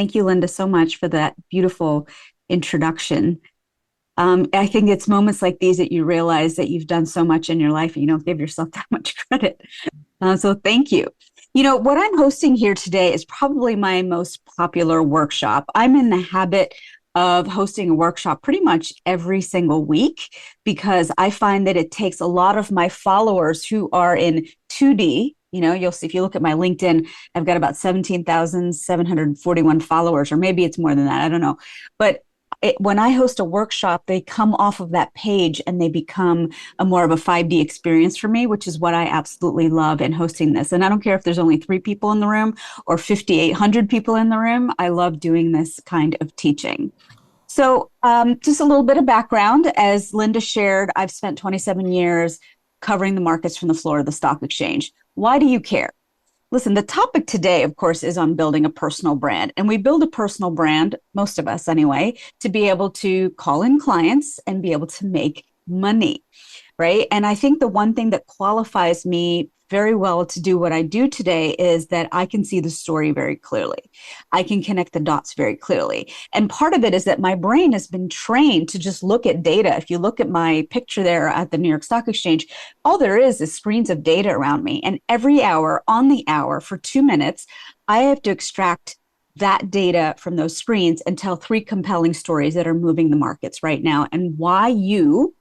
Thank you, Linda, so much for that beautiful introduction. I think it's moments like these that you realize that you've done so much in your life and you don't give yourself that much credit. So thank you. What I'm hosting here today is probably my most popular workshop. I'm in the habit of hosting a workshop pretty much every single week because I find that it takes a lot of my followers who are in 2D. You'll see if you look at my LinkedIn, I've got about 17,741 followers, or maybe it's more than that. I don't know. But when I host a workshop, they come off of that page and they become a more of a 5D experience for me, which is what I absolutely love in hosting this. And I don't care if there's only 3 people in the room or 5,800 people in the room. I love doing this kind of teaching. So, just a little bit of background. As Linda shared, I've spent 27 years covering the markets from the floor of the stock exchange. Why do you care? Listen, the topic today, of course, is on building a personal brand. And we build a personal brand, most of us anyway, to be able to call in clients and be able to make money, right? And I think the one thing that qualifies me very well to do what I do today is that I can see the story very clearly. I can connect the dots very clearly. And part of it is that my brain has been trained to just look at data. If you look at my picture there at the New York Stock Exchange, all there is screens of data around me. And every hour on the hour for 2 minutes, I have to extract that data from those screens and tell 3 compelling stories that are moving the markets right now and why you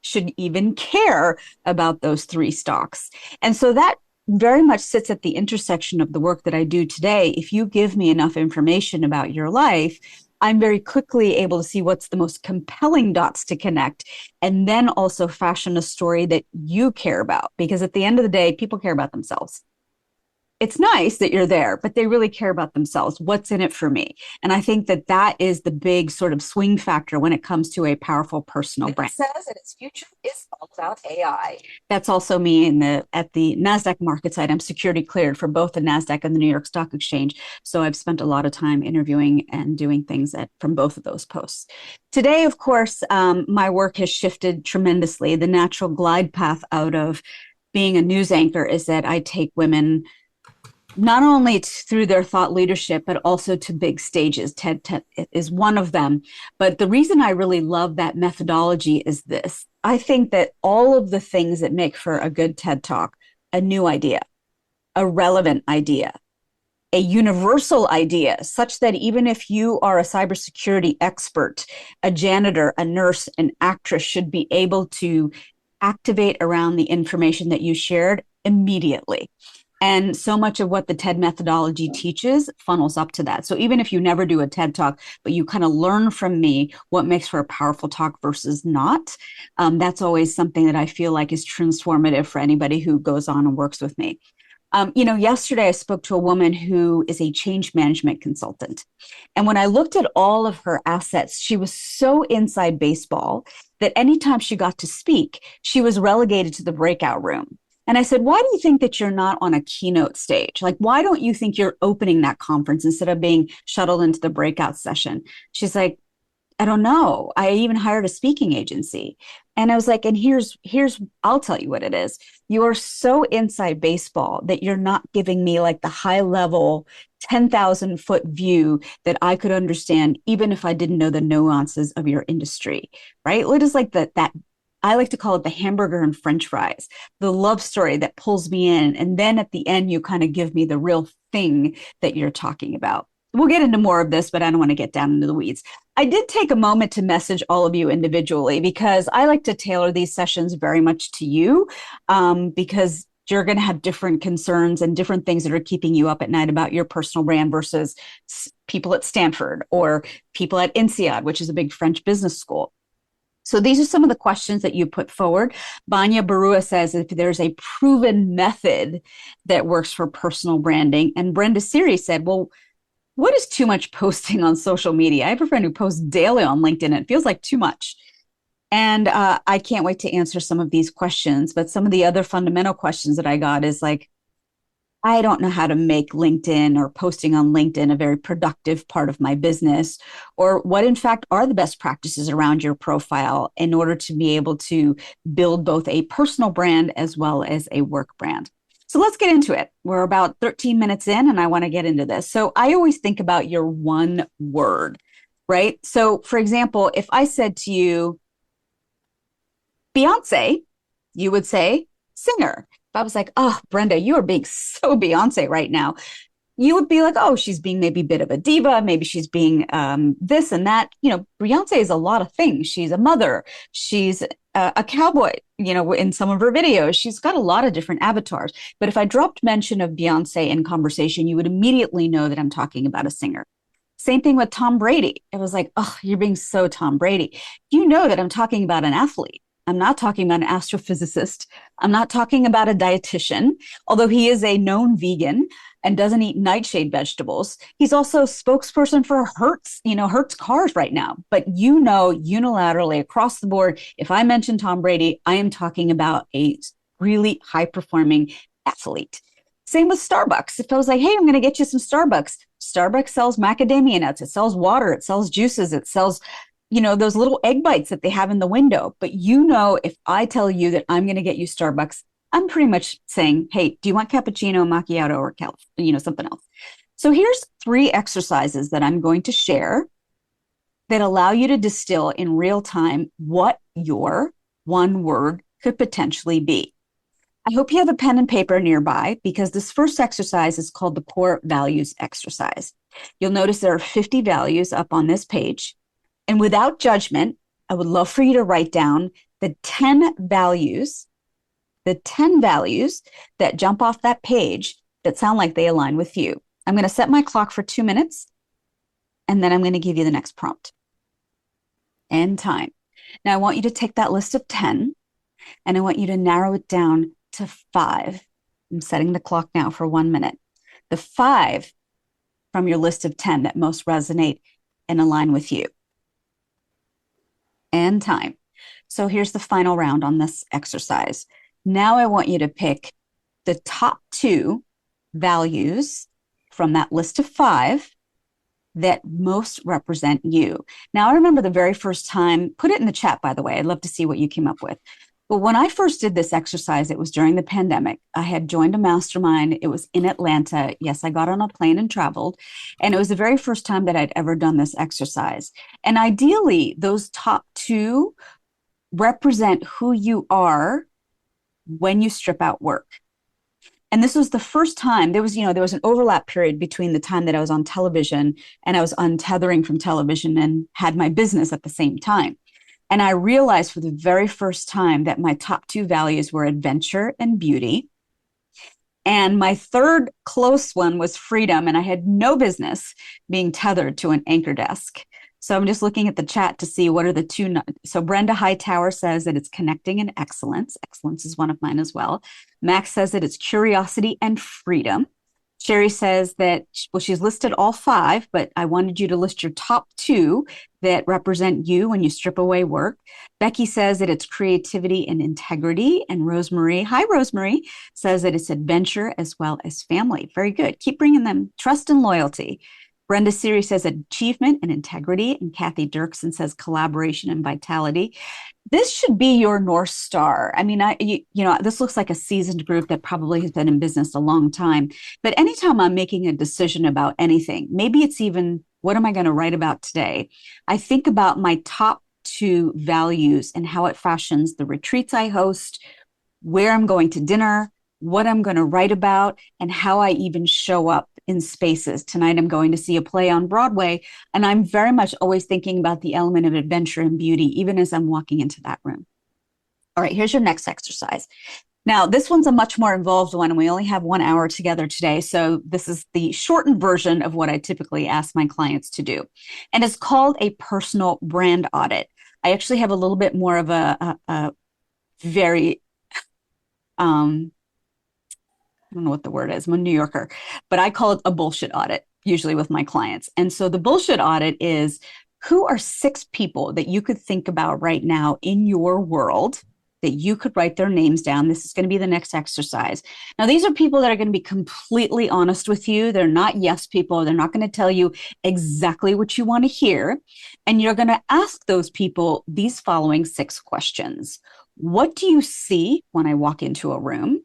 should even care about those 3 stocks. And so that very much sits at the intersection of the work that I do today. If you give me enough information about your life, I'm very quickly able to see what's the most compelling dots to connect and then also fashion a story that you care about. Because at the end of the day, people care about themselves. It's nice that you're there, but they really care about themselves. What's in it for me? And I think that that is the big sort of swing factor when it comes to a powerful personal brand. It says that its future is all about AI. That's also me at the NASDAQ market site. I'm security cleared for both the NASDAQ and the New York Stock Exchange. So I've spent a lot of time interviewing and doing things from both of those posts. Today, of course, my work has shifted tremendously. The natural glide path out of being a news anchor is that I take women not only through their thought leadership, but also to big stages. TED is one of them. But the reason I really love that methodology is this. I think that all of the things that make for a good TED Talk, a new idea, a relevant idea, a universal idea, such that even if you are a cybersecurity expert, a janitor, a nurse, an actress should be able to activate around the information that you shared immediately. And so much of what the TED methodology teaches funnels up to that. So even if you never do a TED Talk, but you kind of learn from me what makes for a powerful talk versus not, that's always something that I feel like is transformative for anybody who goes on and works with me. Yesterday I spoke to a woman who is a change management consultant. And when I looked at all of her assets, she was so inside baseball that anytime she got to speak, she was relegated to the breakout room. And I said, why do you think that you're not on a keynote stage? Like, why don't you think you're opening that conference instead of being shuttled into the breakout session? She's like, I don't know. I even hired a speaking agency. And I was like, and I'll tell you what it is. You are so inside baseball that you're not giving me like the high level 10,000-foot view that I could understand, even if I didn't know the nuances of your industry, right? What is like that I like to call it the hamburger and French fries, the love story that pulls me in. And then at the end, you kind of give me the real thing that you're talking about. We'll get into more of this, but I don't want to get down into the weeds. I did take a moment to message all of you individually because I like to tailor these sessions very much to you because you're going to have different concerns and different things that are keeping you up at night about your personal brand versus people at Stanford or people at INSEAD, which is a big French business school. So these are some of the questions that you put forward. Banya Barua says if there's a proven method that works for personal branding. And Brenda Siri said, well, what is too much posting on social media? I have a friend who posts daily on LinkedIn. And it feels like too much. And I can't wait to answer some of these questions. But some of the other fundamental questions that I got is like, I don't know how to make LinkedIn or posting on LinkedIn a very productive part of my business, or what in fact are the best practices around your profile in order to be able to build both a personal brand as well as a work brand. So let's get into it. We're about 13 minutes in, and I want to get into this. So I always think about your one word, right? So, for example, if I said to you, Beyonce, you would say singer. If I was like, oh, Brenda, you are being so Beyonce right now, you would be like, oh, she's being maybe a bit of a diva. Maybe she's being this and that. Beyonce is a lot of things. She's a mother. She's a cowboy, in some of her videos. She's got a lot of different avatars. But if I dropped mention of Beyonce in conversation, you would immediately know that I'm talking about a singer. Same thing with Tom Brady. It was like, oh, you're being so Tom Brady. You know that I'm talking about an athlete. I'm not talking about an astrophysicist. I'm not talking about a dietitian, although he is a known vegan and doesn't eat nightshade vegetables. He's also a spokesperson for Hertz, Hertz cars right now. But unilaterally across the board, if I mention Tom Brady, I am talking about a really high performing athlete. Same with Starbucks. If I was like, hey, I'm going to get you some Starbucks. Starbucks sells macadamia nuts. It sells water. It sells juices. It sells those little egg bites that they have in the window. But if I tell you that I'm going to get you Starbucks, I'm pretty much saying, hey, do you want cappuccino, macchiato, or something else? So here's 3 exercises that I'm going to share that allow you to distill in real time what your one word could potentially be. I hope you have a pen and paper nearby because this first exercise is called the core values exercise. You'll notice there are 50 values up on this page. And without judgment, I would love for you to write down the 10 values that jump off that page that sound like they align with you. I'm going to set my clock for 2 minutes, and then I'm going to give you the next prompt. End time. Now, I want you to take that list of 10, and I want you to narrow it down to 5. I'm setting the clock now for 1 minute. The 5 from your list of 10 that most resonate and align with you. And time. So here's the final round on this exercise. Now I want you to pick the top 2 values from that list of 5 that most represent you. Now, I remember the very first time, put it in the chat, by the way. I'd love to see what you came up with. But when I first did this exercise, it was during the pandemic. I had joined a mastermind. It was in Atlanta. Yes, I got on a plane and traveled. And it was the very first time that I'd ever done this exercise. And ideally, those top 2 represent who you are when you strip out work. And this was the first time there was an overlap period between the time that I was on television and I was untethering from television and had my business at the same time. And I realized for the very first time that my top 2 values were adventure and beauty. And my third close one was freedom. And I had no business being tethered to an anchor desk. So I'm just looking at the chat to see what are the 2. So Brenda Hightower says that it's connecting and excellence. Excellence is one of mine as well. Max says that it's curiosity and freedom. Sherry says that, well, she's listed all 5, but I wanted you to list your top 2 that represent you when you strip away work. Becky says that it's creativity and integrity. And Rosemary, hi, Rosemary, says that it's adventure as well as family. Very good. Keep bringing them trust and loyalty. Brenda Siri says achievement and integrity. And Kathy Dirksen says collaboration and vitality. This should be your North Star. I mean, this looks like a seasoned group that probably has been in business a long time. But anytime I'm making a decision about anything, maybe it's even, what am I going to write about today? I think about my top 2 values and how it fashions the retreats I host, where I'm going to dinner, what I'm going to write about, and how I even show up in spaces. Tonight, I'm going to see a play on Broadway, and I'm very much always thinking about the element of adventure and beauty, even as I'm walking into that room. All right, here's your next exercise. Now, this one's a much more involved one, and we only have 1 hour together today. So this is the shortened version of what I typically ask my clients to do. And it's called a personal brand audit. I actually have a little bit more of a very, I don't know what the word is. I'm a New Yorker, but I call it a bullshit audit, usually with my clients. And so the bullshit audit is, who are 6 people that you could think about right now in your world that you could write their names down? This is going to be the next exercise. Now, these are people that are going to be completely honest with you. They're not yes people. They're not going to tell you exactly what you want to hear. And you're going to ask those people these following 6 questions. What do you see when I walk into a room?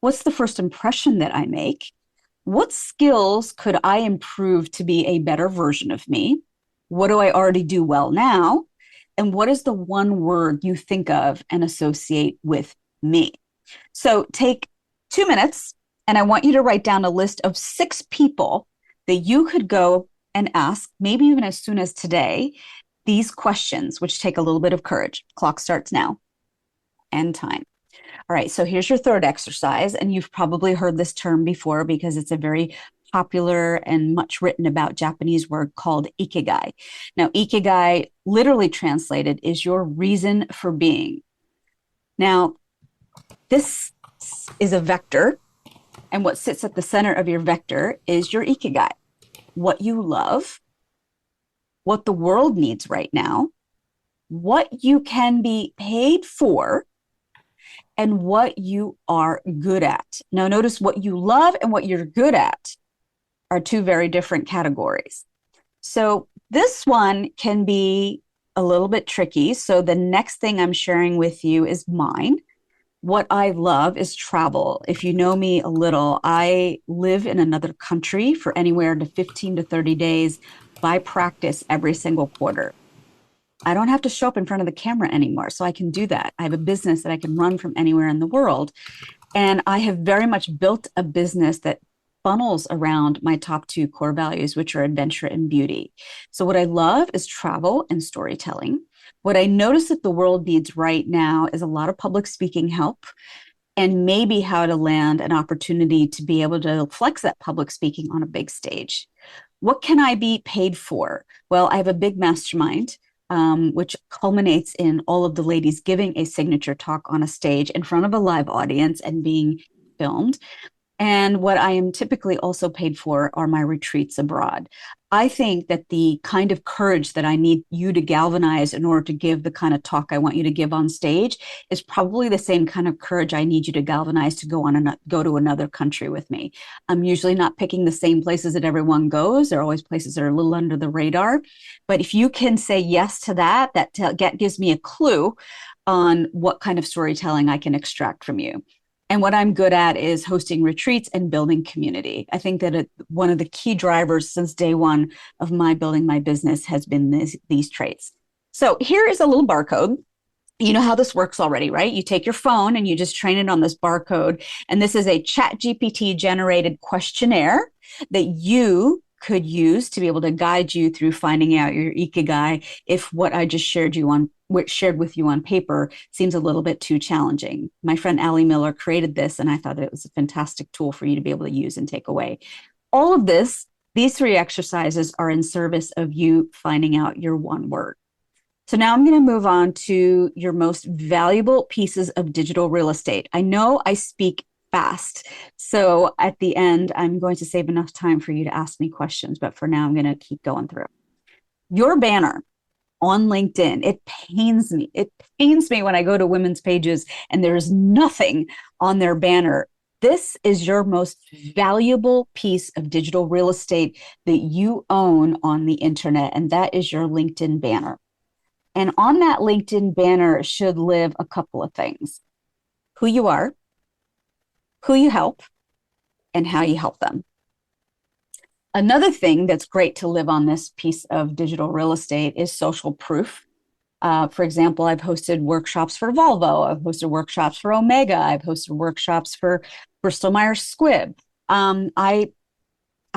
What's the first impression that I make? What skills could I improve to be a better version of me? What do I already do well now? And what is the one word you think of and associate with me? So take 2 minutes, and I want you to write down a list of 6 people that you could go and ask, maybe even as soon as today, these questions, which take a little bit of courage. Clock starts now. And time. All right, so here's your third exercise, and you've probably heard this term before because it's a very popular and much written about Japanese word called ikigai. Now, ikigai, literally translated, is your reason for being. Now, this is a vector, and what sits at the center of your vector is your ikigai, what you love, what the world needs right now, what you can be paid for, and what you are good at. Now, notice what you love and what you're good at are 2 very different categories. So this one can be a little bit tricky. So the next thing I'm sharing with you is mine. What I love is travel. If you know me a little, I live in another country for anywhere to 15 to 30 days by practice every single quarter. I don't have to show up in front of the camera anymore, so I can do that. I have a business that I can run from anywhere in the world. And I have very much built a business that funnels around my top 2 core values, which are adventure and beauty. So what I love is travel and storytelling. What I notice that the world needs right now is a lot of public speaking help, and maybe how to land an opportunity to be able to flex that public speaking on a big stage. What can I be paid for? Well, I have a big mastermind, which culminates in all of the ladies giving a signature talk on a stage in front of a live audience and being filmed. And what I am typically also paid for are my retreats abroad. I think that the kind of courage that I need you to galvanize in order to give the kind of talk I want you to give on stage is probably the same kind of courage I need you to galvanize to go to another country with me. I'm usually not picking the same places that everyone goes. There are always places that are a little under the radar. But if you can say yes to that, that gives me a clue on what kind of storytelling I can extract from you. And what I'm good at is hosting retreats and building community. I think that one of the key drivers since day one of my building my business has been these traits. So here is a little barcode. You know how this works already, right? You take your phone and you just train it on this barcode. And this is a ChatGPT generated questionnaire that you could use to be able to guide you through finding out your ikigai if what I just shared with you on paper seems a little bit too challenging. My friend Allie Miller created this, and I thought it was a fantastic tool for you to be able to use and take away. All of these 3 exercises are in service of you finding out your one word. So now I'm going to move on to your most valuable pieces of digital real estate. I know I speak fast. So at the end, I'm going to save enough time for you to ask me questions, but for now, I'm going to keep going through. Your banner on LinkedIn, it pains me. It pains me when I go to women's pages and there's nothing on their banner. This is your most valuable piece of digital real estate that you own on the internet, and that is your LinkedIn banner. And on that LinkedIn banner should live a couple of things: who you are, who you help, and how you help them. Another thing that's great to live on this piece of digital real estate is social proof. For example, I've hosted workshops for Volvo. I've hosted workshops for Omega. I've hosted workshops for Bristol Myers Squibb. I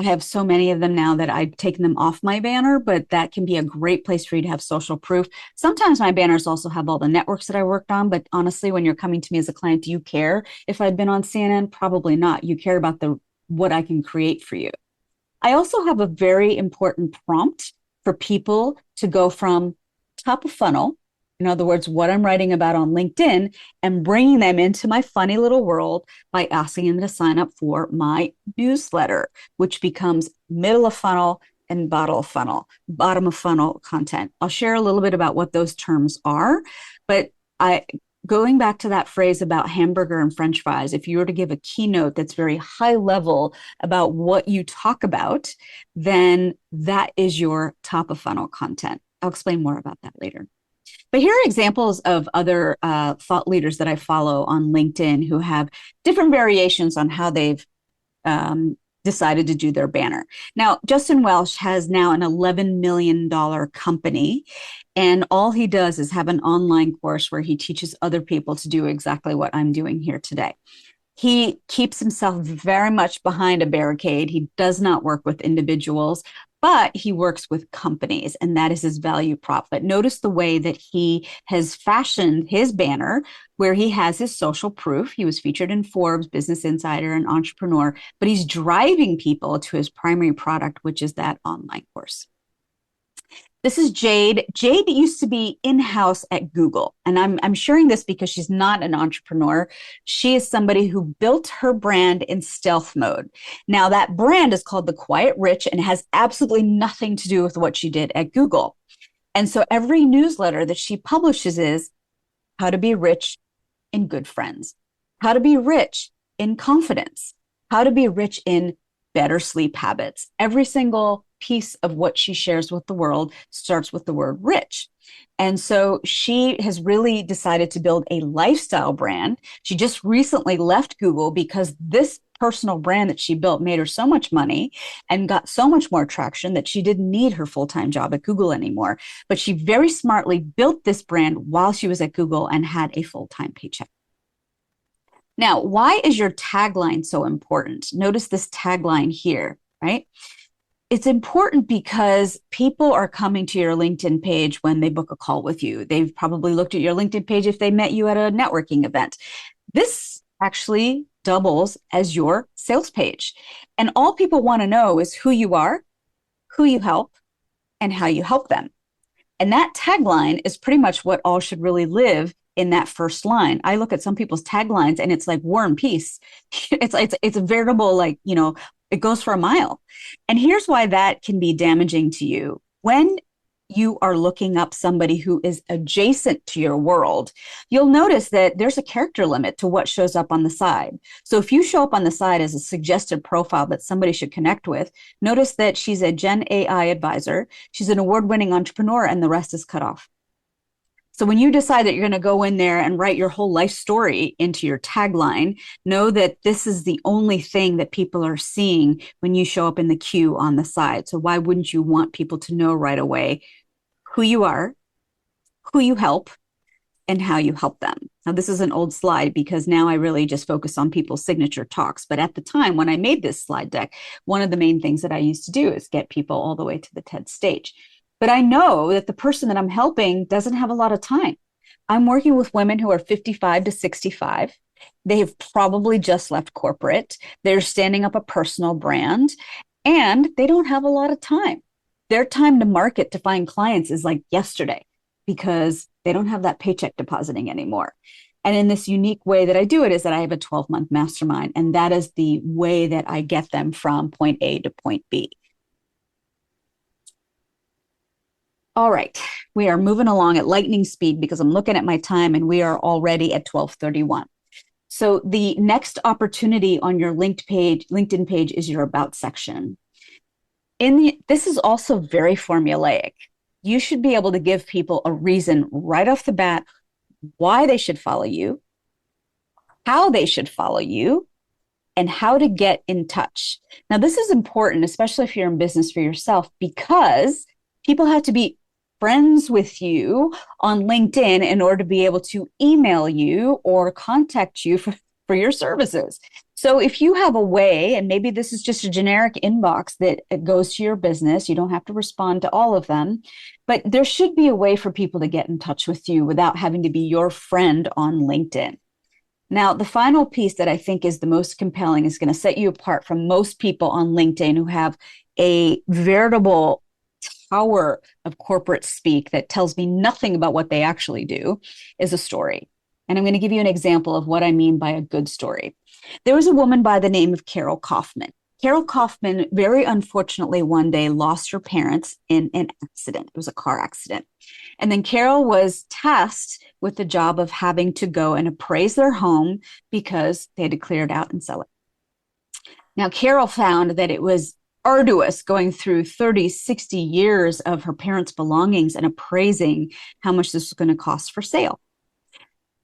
have so many of them now that I've taken them off my banner, but that can be a great place for you to have social proof. Sometimes my banners also have all the networks that I worked on, but honestly, when you're coming to me as a client, do you care if I've been on CNN? Probably not. You care about what I can create for you. I also have a very important prompt for people to go from top of funnel, in other words, what I'm writing about on LinkedIn, and bringing them into my funny little world by asking them to sign up for my newsletter, which becomes middle of funnel and bottom of funnel content. I'll share a little bit about what those terms are, but going back to that phrase about hamburger and French fries, if you were to give a keynote that's very high level about what you talk about, then that is your top of funnel content. I'll explain more about that later. But here are examples of other thought leaders that I follow on LinkedIn who have different variations on how they've decided to do their banner. Now, Justin Welsh has now an $11 million company, and all he does is have an online course where he teaches other people to do exactly what I'm doing here today. He keeps himself very much behind a barricade. He does not work with individuals, but he works with companies, and that is his value prop. But notice the way that he has fashioned his banner, where he has his social proof. He was featured in Forbes, Business Insider, and Entrepreneur, but he's driving people to his primary product, which is that online course. This is Jade. Jade used to be in-house at Google. And I'm sharing this because she's not an entrepreneur. She is somebody who built her brand in stealth mode. Now, that brand is called The Quiet Rich and has absolutely nothing to do with what she did at Google. And so every newsletter that she publishes is how to be rich in good friends, how to be rich in confidence, how to be rich in better sleep habits. Every single piece of what she shares with the world starts with the word rich. And so she has really decided to build a lifestyle brand. She just recently left Google because this personal brand that she built made her so much money and got so much more traction that she didn't need her full-time job at Google anymore. But she very smartly built this brand while she was at Google and had a full-time paycheck. Now, why is your tagline so important? Notice this tagline here, right? It's important because people are coming to your LinkedIn page when they book a call with you. They've probably looked at your LinkedIn page if they met you at a networking event. This actually doubles as your sales page. And all people want to know is who you are, who you help, and how you help them. And that tagline is pretty much what all should really live in that first line. I look at some people's taglines and it's like War and Peace. It's a veritable, like, it goes for a mile. And here's why that can be damaging to you. When you are looking up somebody who is adjacent to your world, you'll notice that there's a character limit to what shows up on the side. So if you show up on the side as a suggested profile that somebody should connect with, notice that she's a Gen AI advisor, she's an award-winning entrepreneur, and the rest is cut off. So when you decide that you're going to go in there and write your whole life story into your tagline, know that this is the only thing that people are seeing when you show up in the queue on the side. So why wouldn't you want people to know right away who you are, who you help, and how you help them? Now, this is an old slide because now I really just focus on people's signature talks. But at the time when I made this slide deck, one of the main things that I used to do is get people all the way to the TED stage. But I know that the person that I'm helping doesn't have a lot of time. I'm working with women who are 55 to 65. They have probably just left corporate. They're standing up a personal brand and they don't have a lot of time. Their time to market to find clients is like yesterday because they don't have that paycheck depositing anymore. And in this unique way that I do it is that I have a 12-month mastermind, and that is the way that I get them from point A to point B. All right, we are moving along at lightning speed because I'm looking at my time and we are already at 12:31. So the next opportunity on your LinkedIn page is your About section. This is also very formulaic. You should be able to give people a reason right off the bat why they should follow you, how they should follow you, and how to get in touch. Now, this is important, especially if you're in business for yourself, because people have to be friends with you on LinkedIn in order to be able to email you or contact you for your services. So if you have a way, and maybe this is just a generic inbox that it goes to your business, you don't have to respond to all of them, but there should be a way for people to get in touch with you without having to be your friend on LinkedIn. Now, the final piece that I think is the most compelling is going to set you apart from most people on LinkedIn who have a veritable tower of corporate speak that tells me nothing about what they actually do, is a story. And I'm going to give you an example of what I mean by a good story. There was a woman by the name of Carol Kaufman. Carol Kaufman, very unfortunately, one day lost her parents in an accident. It was a car accident. And then Carol was tasked with the job of having to go and appraise their home because they had to clear it out and sell it. Now, Carol found that it was arduous, going through 30, 60 years of her parents' belongings and appraising how much this was going to cost for sale.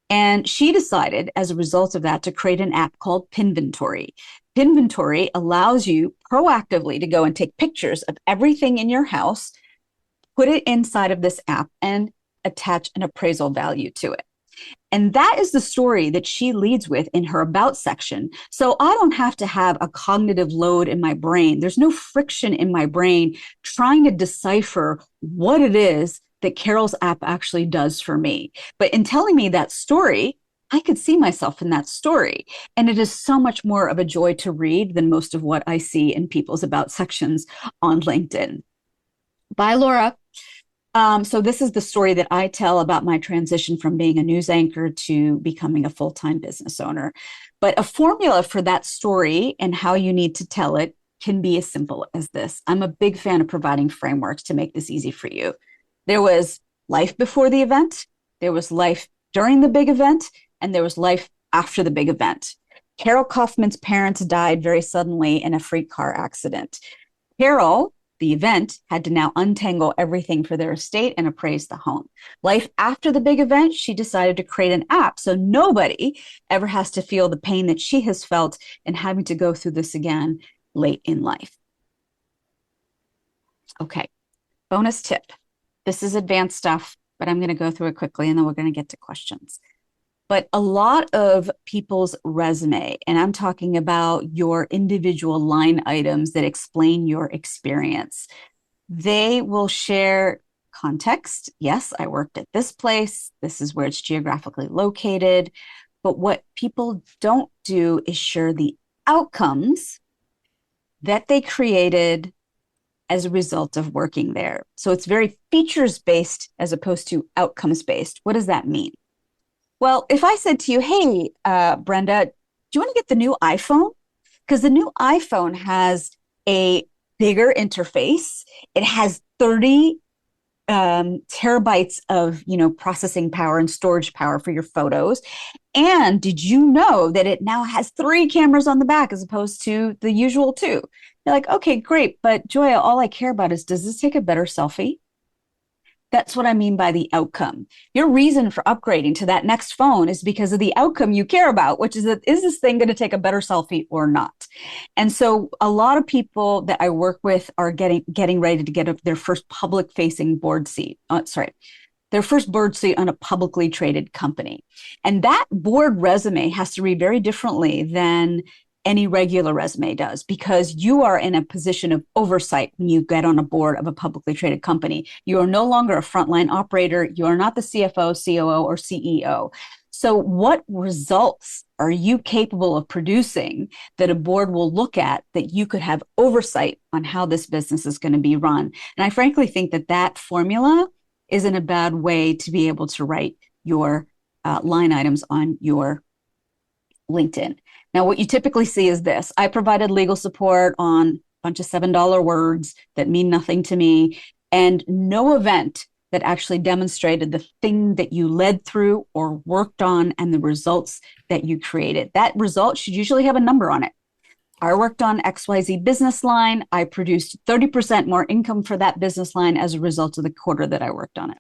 And she decided, as a result of that, to create an app called Pinventory. Pinventory allows you proactively to go and take pictures of everything in your house, put it inside of this app, and attach an appraisal value to it. And that is the story that she leads with in her about section. So I don't have to have a cognitive load in my brain. There's no friction in my brain trying to decipher what it is that Carol's app actually does for me. But in telling me that story, I could see myself in that story. And it is so much more of a joy to read than most of what I see in people's about sections on LinkedIn. Bye, Laura. So this is the story that I tell about my transition from being a news anchor to becoming a full-time business owner. But a formula for that story and how you need to tell it can be as simple as this. I'm a big fan of providing frameworks to make this easy for you. There was life before the event, there was life during the big event, and there was life after the big event. Carol Kaufman's parents died very suddenly in a freak car accident. Carol, the event, had to now untangle everything for their estate and appraise the home. Life after the big event, she decided to create an app so nobody ever has to feel the pain that she has felt in having to go through this again late in life. Okay, bonus tip. This is advanced stuff, but I'm going to go through it quickly and then we're going to get to questions. But a lot of people's resume, and I'm talking about your individual line items that explain your experience, they will share context. Yes, I worked at this place. This is where it's geographically located. But what people don't do is share the outcomes that they created as a result of working there. So it's very features based as opposed to outcomes based. What does that mean? Well, if I said to you, hey, Brenda, do you want to get the new iPhone? Because the new iPhone has a bigger interface. It has 30 terabytes of, processing power and storage power for your photos. And did you know that it now has 3 cameras on the back as opposed to the usual 2? You're like, okay, great. But Joya, all I care about is, does this take a better selfie? That's what I mean by the outcome. Your reason for upgrading to that next phone is because of the outcome you care about, which is that, is this thing going to take a better selfie or not? And so a lot of people that I work with are getting ready to get their first public facing board seat. Their first board seat on a publicly traded company. And that board resume has to read very differently than any regular resume does, because you are in a position of oversight when you get on a board of a publicly traded company. You are no longer a frontline operator. You are not the CFO, COO, or CEO. So what results are you capable of producing that a board will look at that you could have oversight on how this business is going to be run? And I frankly think that that formula isn't a bad way to be able to write your line items on your LinkedIn. Now, what you typically see is this. I provided legal support on a bunch of $7 words that mean nothing to me, and no event that actually demonstrated the thing that you led through or worked on and the results that you created. That result should usually have a number on it. I worked on XYZ business line. I produced 30% more income for that business line as a result of the quarter that I worked on it.